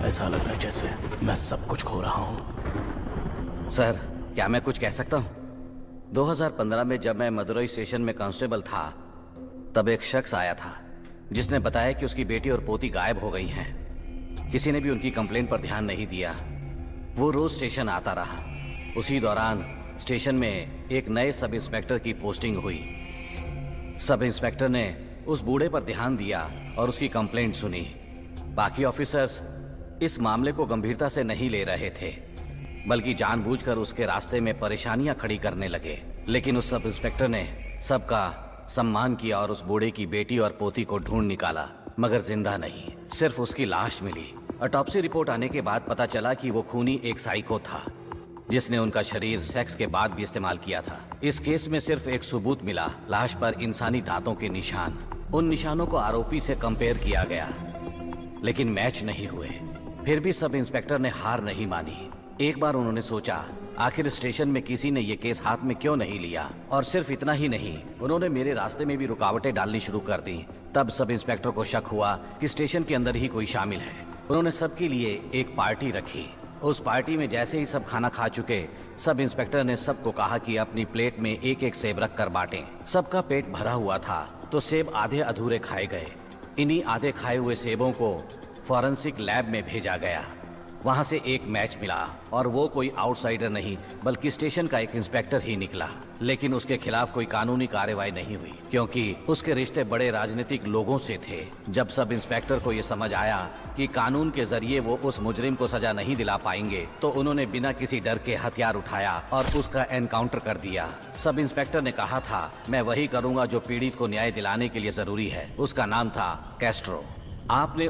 ऐसा लग रहा है जैसे मैं सब कुछ खो रहा हूँ। सर, क्या मैं कुछ कह सकता हूँ? 2015 में जब मैं मदुरई स्टेशन में कांस्टेबल था, तब एक शख्स आया था जिसने बताया कि उसकी बेटी और पोती गायब हो गई हैं। किसी ने भी उनकी कंप्लेंट पर ध्यान नहीं दिया। वो रोज स्टेशन आता रहा। उसी दौरान स्टेशन में एक नए सब इंस्पेक्टर की पोस्टिंग हुई। सब इंस्पेक्टर ने उस बूढ़े पर ध्यान दिया और उसकी कंप्लेंट सुनी। बाकी ऑफिसर्स इस मामले को गंभीरता से नहीं ले रहे थे, बल्कि जानबूझकर उसके रास्ते में परेशानियां खड़ी करने लगे। लेकिन उस सब इंस्पेक्टर ने सबका सम्मान किया और उस बूढ़े की बेटी और पोती को ढूंढ निकाला, मगर जिंदा नहीं, सिर्फ उसकी लाश मिली। ऑटोप्सी रिपोर्ट आने के बाद पता चला कि वो खूनी एक साइको था जिसने उनका शरीर सेक्स के बाद भी इस्तेमाल किया था। इस केस में सिर्फ एक सबूत मिला, लाश पर इंसानी दांतों के निशान। उन निशानों को आरोपी से कंपेयर किया गया, लेकिन मैच नहीं हुए। फिर भी सब इंस्पेक्टर ने हार नहीं मानी। एक बार उन्होंने सोचा, आखिर स्टेशन में किसी ने ये केस हाथ में क्यों नहीं लिया। और सिर्फ इतना ही नहीं, उन्होंने मेरे रास्ते में भी रुकावटें डालनी शुरू कर दी। तब सब इंस्पेक्टर को शक हुआ कि स्टेशन के अंदर ही कोई शामिल है। उन्होंने सबके लिए एक पार्टी रखी। उस पार्टी में जैसे ही सब खाना खा चुके, सब इंस्पेक्टर ने सबको कहा कि अपनी प्लेट में एक एक सेब रख कर बांटें। सबका पेट भरा हुआ था, तो सेब आधे अधूरे खाए गए। इन्हीं आधे खाए हुए सेबों को फॉरेंसिक लैब में भेजा गया। वहां से एक मैच मिला और वो कोई आउटसाइडर नहीं बल्कि स्टेशन का एक इंस्पेक्टर ही निकला। लेकिन उसके खिलाफ कोई कानूनी कार्रवाई नहीं हुई, क्योंकि उसके रिश्ते बड़े राजनीतिक लोगों से थे। जब सब इंस्पेक्टर को ये समझ आया कि कानून के जरिए वो उस मुजरिम को सजा नहीं दिला पाएंगे, तो उन्होंने बिना किसी डर के हथियार उठाया और उसका एनकाउंटर कर दिया। सब इंस्पेक्टर ने कहा था, मैं वही करूंगा जो पीड़ित को न्याय दिलाने के लिए जरूरी है। उसका नाम था कैस्ट्रो। आपने